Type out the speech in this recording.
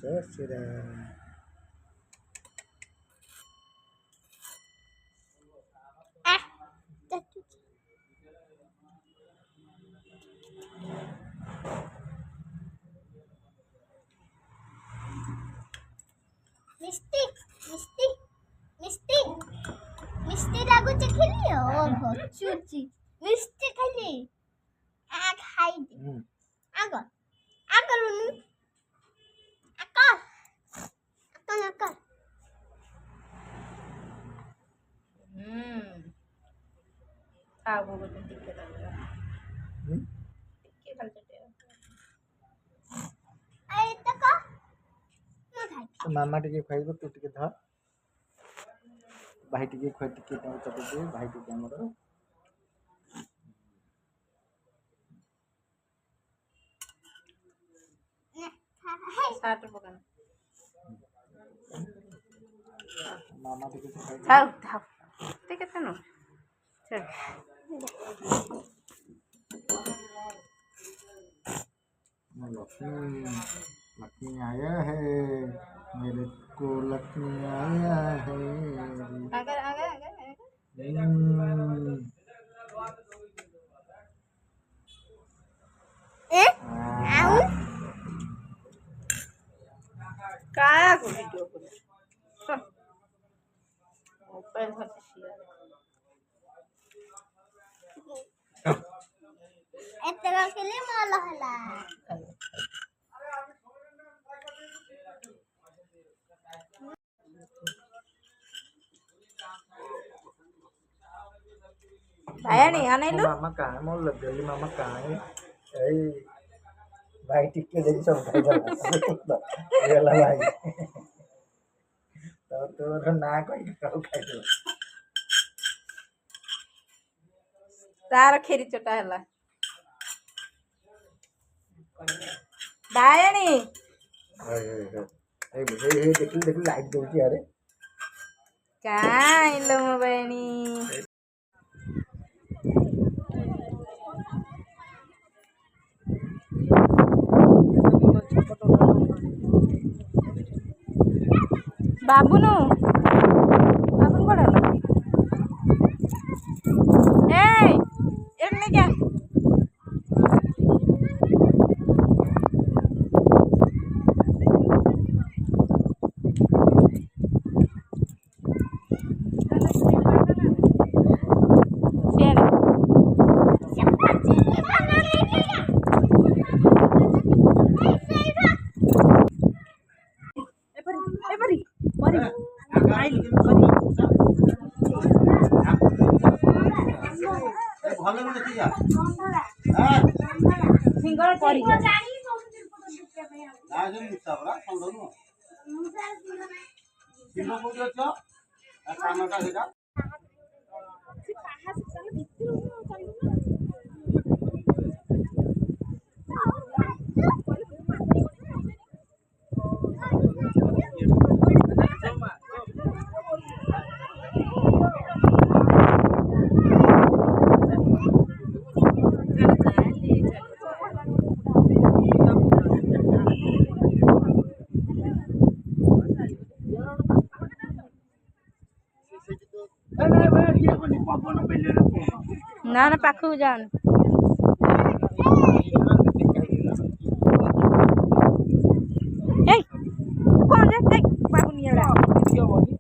जय श्री राम। मिस्टी मिस्टी मिस्टी मिस्टी लागू खेली ओहो चूची मिस्टी खेली आ खाई दे आगो आगो रुनु आकर आकर आकर खाओ वो टिक्के डाल टिक्के डाल देते अरे तो का मैं खाई तो मामा टिके खाइबो तू टिके धर भाई टिके खै टिके ताऊ चटे दे भाई टिके हमर साथ पकाना मामा टिके खाइ खाओ खाओ ठीक है ना चल लक्ष्मी लक्ष्मी आया है मेरे को लक्ष्मी आया है अगर अगर अगर आऊ काय को वीडियो को मोबाइल होते शिया एतरा के लिए माला हला भाया नहीं आने लो मामा कहाँ है मोल लग गई मामा कहाँ है ए भाई टिके देखी सब खाई जा ये ला भाई तो ना कोई खाओ खाई दो तार खेरी चटा हला भाया नहीं ए देखी लाइट दउची अरे काय लो मोबाइल बाबुनु बाबुन कोड ए एमने क्या फिंगर पड़ी ना ना पाखु जान ए कौन है देख पाखु नहीं आ रहा